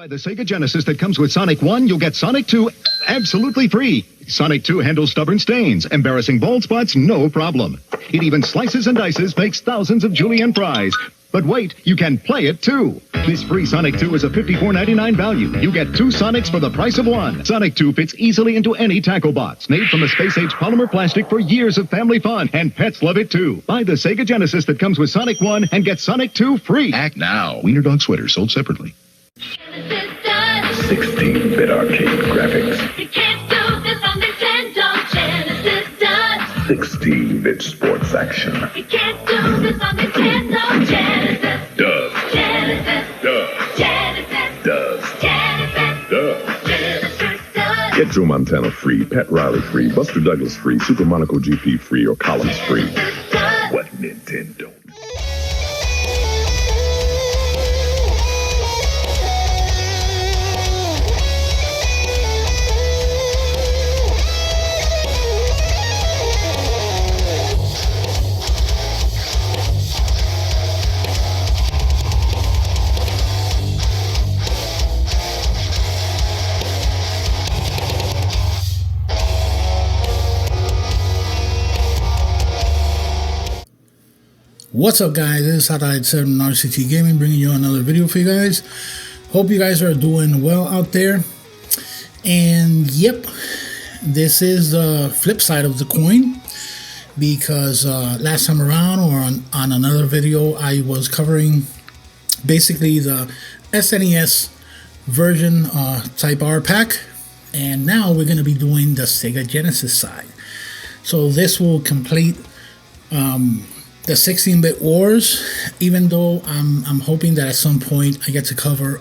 By the Sega Genesis that comes with Sonic 1, you'll get Sonic 2 absolutely free. Sonic 2 handles stubborn stains, embarrassing bald spots, no problem. It even slices and dices, makes thousands of julienne fries. But wait, you can play it too. This free Sonic 2 is a $54.99 value. You get 2 Sonics for the price of 1. Sonic 2 fits easily into any tackle box. Made from a space-age polymer plastic for years of family fun. And pets love it too. Buy the Sega Genesis that comes with Sonic 1 and get Sonic 2 free. Act now. Wiener Dog Sweater sold separately. 16-bit arcade graphics. You can't do this on Nintendo. Genesis does. 16-bit sports action. You can't do this on Nintendo. Genesis Does. Genesis Does. Genesis Does. Genesis Does. Genesis does. Get Joe Montana free, Pat Riley free, Buster Douglas free, Super Monaco GP free, or Collins free. Genesis does. What Nintendo? What's up, guys? This is Hot7 RCT Gaming, bringing you another video for you guys. Hope you guys are doing well out there. And yep, this is the flip side of the coin, because last time around, or on another video, I was covering basically the SNES version Type R pack, and now we're going to be doing the Sega Genesis side. So this will complete the 16-bit wars, even though I'm hoping that at some point I get to cover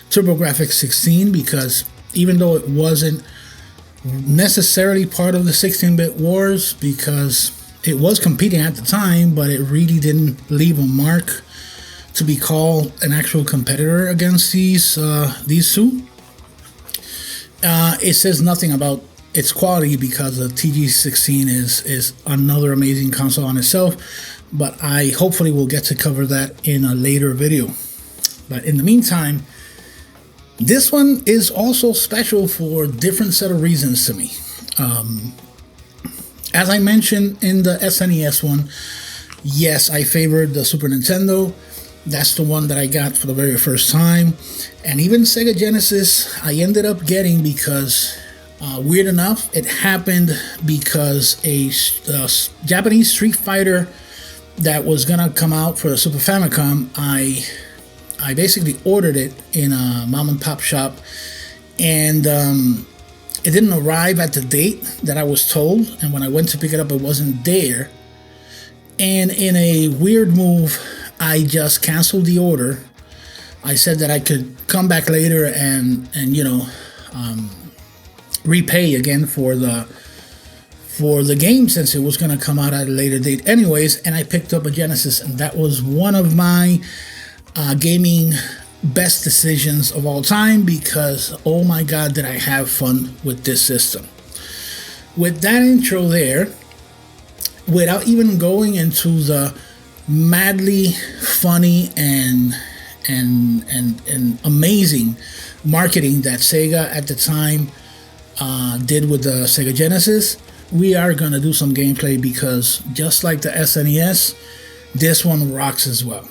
TurboGrafx 16, because even though it wasn't necessarily part of the 16-bit wars, because it was competing at the time, but it really didn't leave a mark to be called an actual competitor against these two. It says nothing about its quality, because the TG16 is another amazing console on itself, but I hopefully will get to cover that in a later video. But in the meantime, this one is also special for a different set of reasons to me. As I mentioned in the SNES one, yes, I favored the Super Nintendo. That's the one that I got for the very first time. And even Sega Genesis, I ended up getting because weird enough, it happened because a Japanese Street Fighter that was gonna come out for the Super Famicom, I basically ordered it in a mom and pop shop, and it didn't arrive at the date that I was told, and when I went to pick it up, it wasn't there. And in a weird move, I just canceled the order. I said that I could come back later and you know, repay again for the game, since it was going to come out at a later date anyways. And I picked up a Genesis, and that was one of my gaming best decisions of all time, because oh my god, did I have fun with this system. With that intro there, without even going into the madly funny and amazing marketing that Sega at the time did with the Sega Genesis, we are gonna do some gameplay, because just like the SNES, this one rocks as well.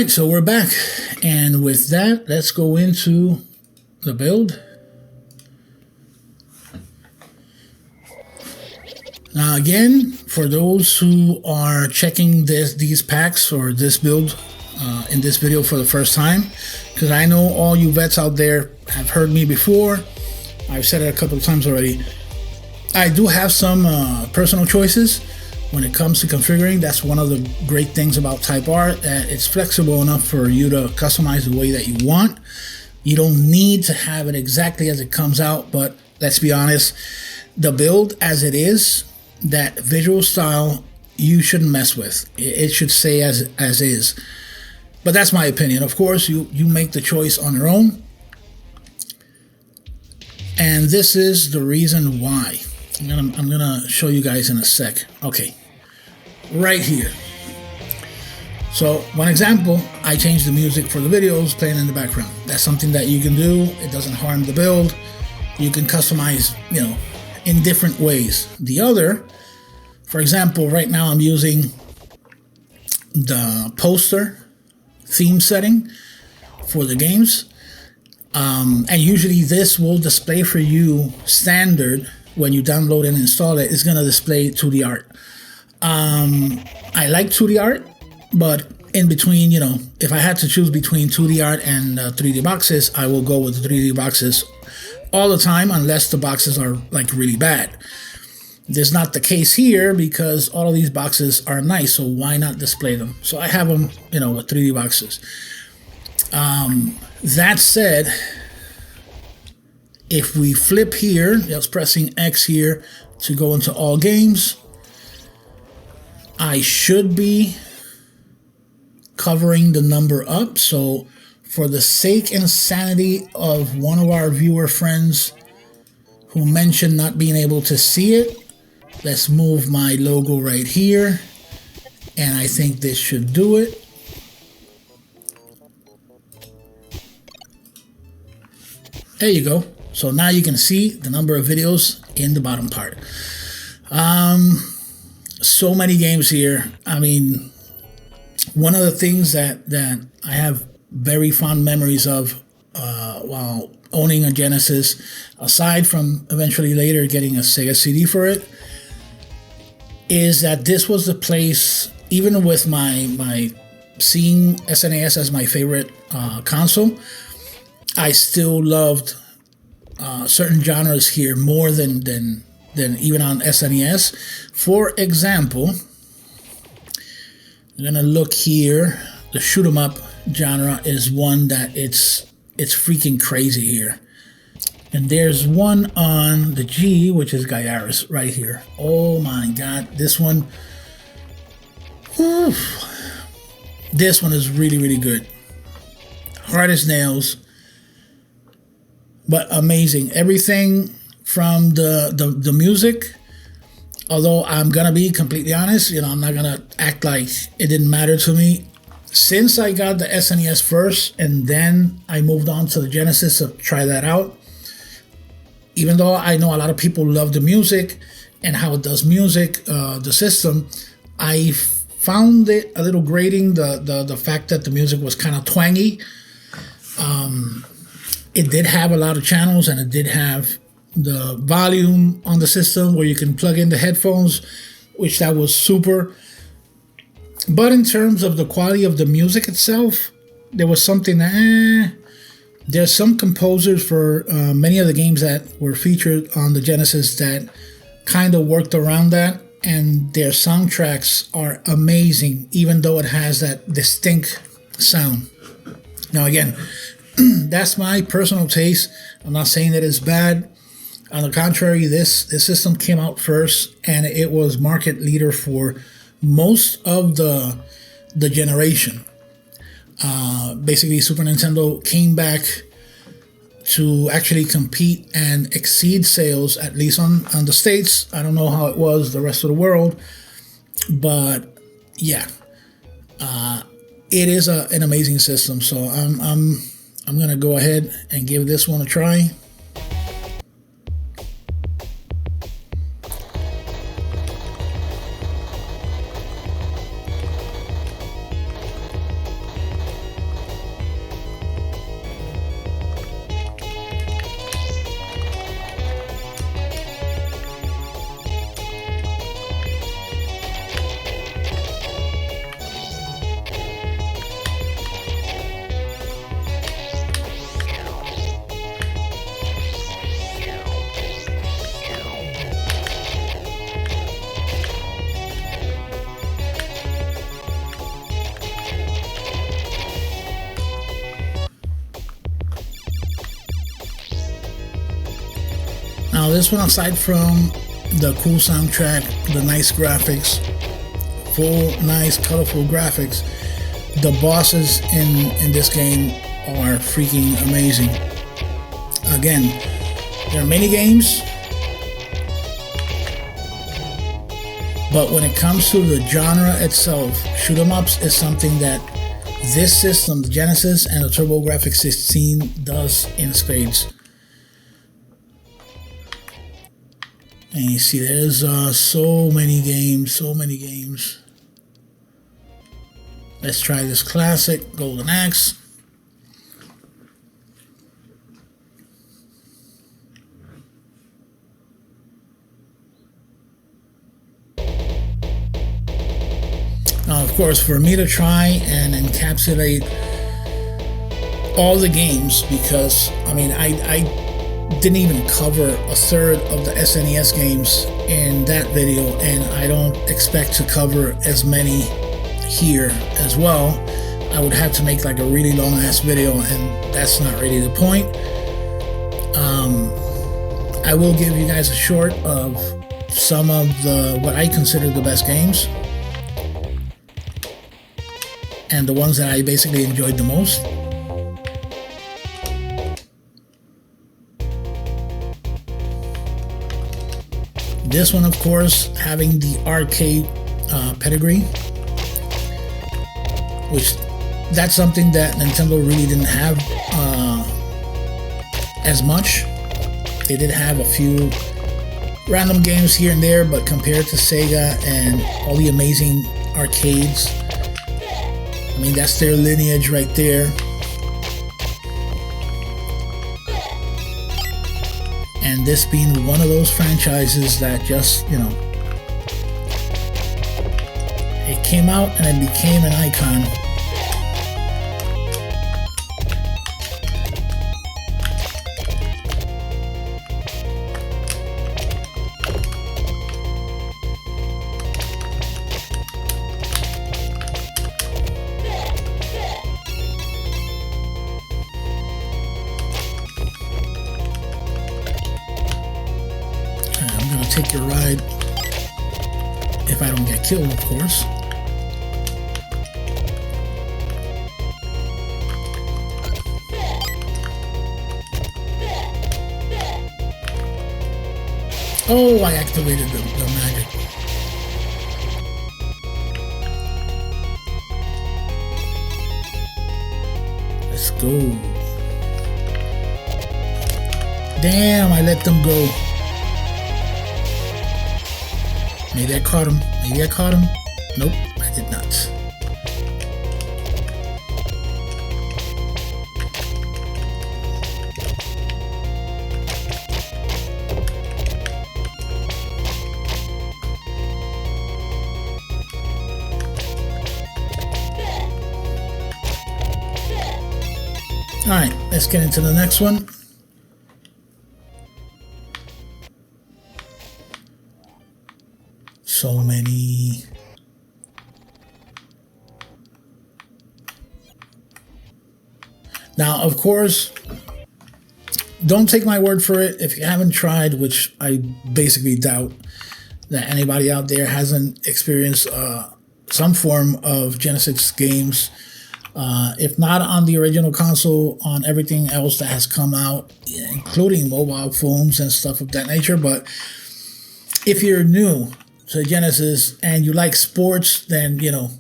right, so we're back. And with that, let's go into the build. Now again, for those who are checking these packs or this build in this video for the first time, because I know all you vets out there have heard me before. I've said it a couple of times already. I do have some personal choices when it comes to configuring. That's one of the great things about Type R, that it's flexible enough for you to customize the way that you want. You don't need to have it exactly as it comes out, but let's be honest, the build as it is, that visual style, you shouldn't mess with. It should stay as is. But that's my opinion. Of course, you make the choice on your own. And this is the reason why. I'm gonna show you guys in a sec. Okay, right here. So one example, I changed the music for the videos playing in the background. That's something that you can do. It doesn't harm the build. You can customize, you know, in different ways. The other, for example, right now I'm using the poster theme setting for the games. And usually this will display for you standard. When you download and install it, it's going to display 2D art. I like 2D art, but in between, you know, if I had to choose between 2D art and 3D boxes, I will go with the 3D boxes all the time, unless the boxes are like really bad. This is not the case here because all of these boxes are nice, so why not display them? So I have them, you know, with 3D boxes. That said, if we flip here, just pressing X here to go into all games, I should be covering the number up. So for the sake and sanity of one of our viewer friends who mentioned not being able to see it, let's move my logo right here. And I think this should do it. There you go. So now you can see the number of videos in the bottom part. So many games here. I mean, one of the things that I have very fond memories of while owning a Genesis, aside from eventually later getting a Sega CD for it, is that this was the place, even with my seeing SNES as my favorite console, I still loved certain genres here more than even on SNES. For example, I'm gonna look here. The shoot 'em up genre is one that it's freaking crazy here. And there's one on the G, which is Gaiaris right here. Oh my God, this one. Oof. This one is really, really good. Hard as nails. But amazing. Everything from the music, although I'm going to be completely honest, you know, I'm not going to act like it didn't matter to me. Since I got the SNES first and then I moved on to the Genesis to try that out, even though I know a lot of people love the music and how it does music, the system, I found it a little grating, the fact that the music was kind of twangy. It did have a lot of channels, and it did have the volume on the system where you can plug in the headphones, which that was super. But in terms of the quality of the music itself, there was something that, there's some composers for many of the games that were featured on the Genesis that kind of worked around that, and their soundtracks are amazing, even though it has that distinct sound. Now again, that's my personal taste. I'm not saying that it's bad. On the contrary, this system came out first, and it was market leader for most of the generation. Basically, Super Nintendo came back to actually compete and exceed sales, at least on the States. I don't know how it was the rest of the world, but yeah, it is an amazing system. So I'm gonna go ahead and give this one a try. Now this one, aside from the cool soundtrack, the nice graphics, full nice colorful graphics, the bosses in this game are freaking amazing. Again, there are many games, but when it comes to the genre itself, shoot 'em ups is something that this system, the Genesis and the TurboGrafx 16, does in spades. And you see, there's so many games, Let's try this classic Golden Axe. Now, of course, for me to try and encapsulate all the games, because I mean, I didn't even cover a third of the SNES games in that video, and I don't expect to cover as many here as well. I would have to make like a really long ass video, and that's not really the point. I will give you guys a short of some of what I consider the best games and the ones that I basically enjoyed the most. This one, of course, having the arcade pedigree, which that's something that Nintendo really didn't have as much. They did have a few random games here and there, but compared to Sega and all the amazing arcades, I mean, that's their lineage right there. And this being one of those franchises that just, you know, it came out and it became an icon. Take your ride if I don't get killed, of course. Oh, I activated the magic. Let's go. Damn, I let them go. Maybe I caught him. Maybe I caught him. Nope, I did not. Alright, let's get into the next one. So many. Now, of course, don't take my word for it. If you haven't tried, which I basically doubt that anybody out there hasn't experienced some form of Genesis games, if not on the original console, on everything else that has come out, including mobile phones and stuff of that nature. But if you're new to Genesis and you like sports, then, you know,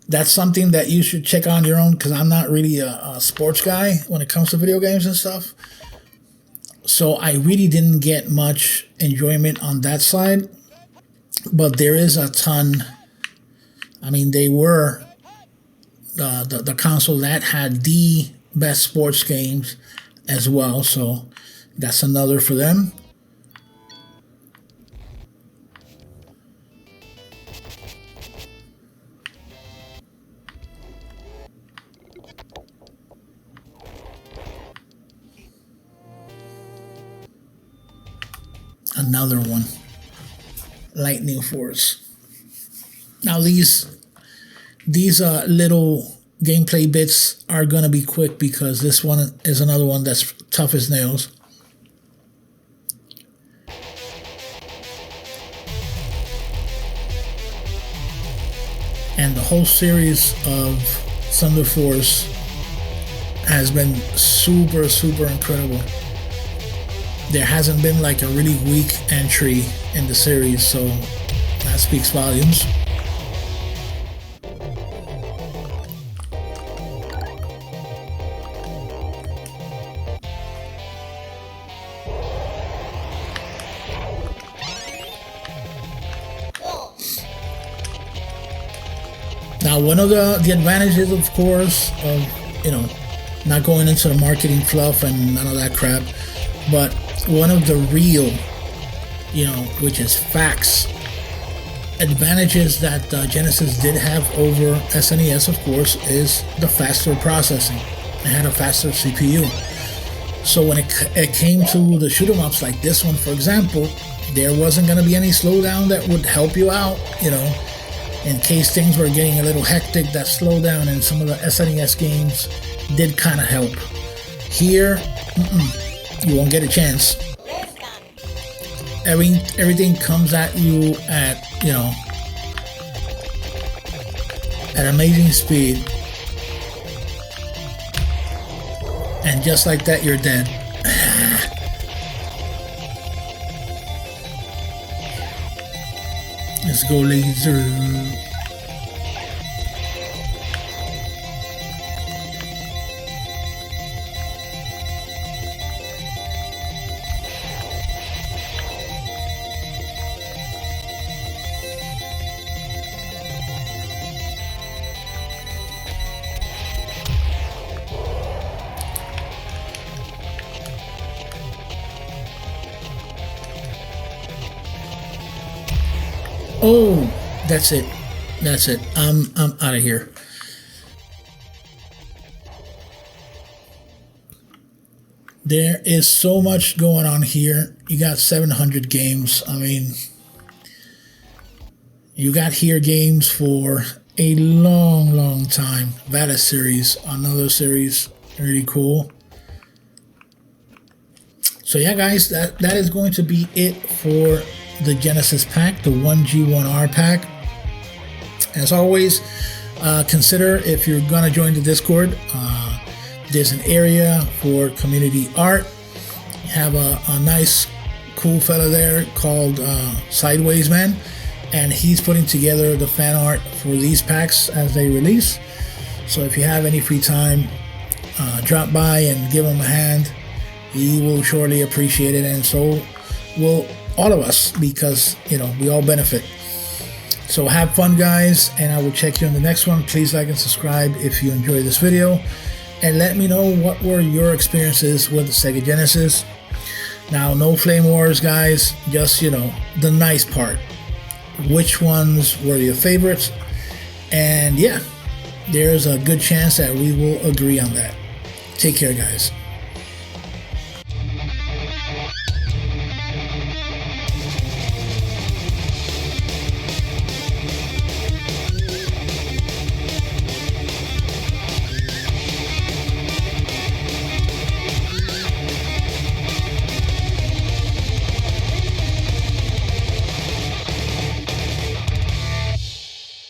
that's something that you should check on your own, because I'm not really a sports guy when it comes to video games and stuff. So I really didn't get much enjoyment on that side. But there is a ton. I mean, they were the console that had the best sports games as well. So that's another for them. Another one, Lightning Force. Now these little gameplay bits are gonna be quick, because this one is another one that's tough as nails. and the whole series of Thunder Force has been super incredible. There hasn't been like a really weak entry in the series, so that speaks volumes. Now, one of the advantages, of course, of, you know, not going into the marketing fluff and none of that crap, but one of the real, you know, which is facts, advantages that Genesis did have over SNES, of course, is the faster processing. It had a faster CPU. So when it came to the shoot 'em ups like this one, for example, there wasn't going to be any slowdown that would help you out, you know, in case things were getting a little hectic. That slowdown in some of the SNES games did kind of help. Here, you won't get a chance. Everything comes at you at, you know, at amazing speed, and just like that, you're dead. Let's go, laser. Oh, that's it. That's it. I'm out of here. There is so much going on here. You got 700 games. I mean, you got here games for a long time. Vada series, another series, really cool. So yeah, guys, that is going to be it for the Genesis pack, the 1G1R pack. As always, consider, if you're gonna join the Discord, there's an area for community art. You have a nice cool fella there called Sideways Man, and he's putting together the fan art for these packs as they release. So if you have any free time, drop by and give him a hand. He will surely appreciate it, and so will all of us, because, you know, we all benefit. So have fun, guys, and I will check you on the next one. Please like and subscribe if you enjoyed this video, and let me know what were your experiences with the Sega Genesis. Now, no flame wars, guys, just, you know, the nice part. Which ones were your favorites? And yeah, there's a good chance that we will agree on that. Take care, guys.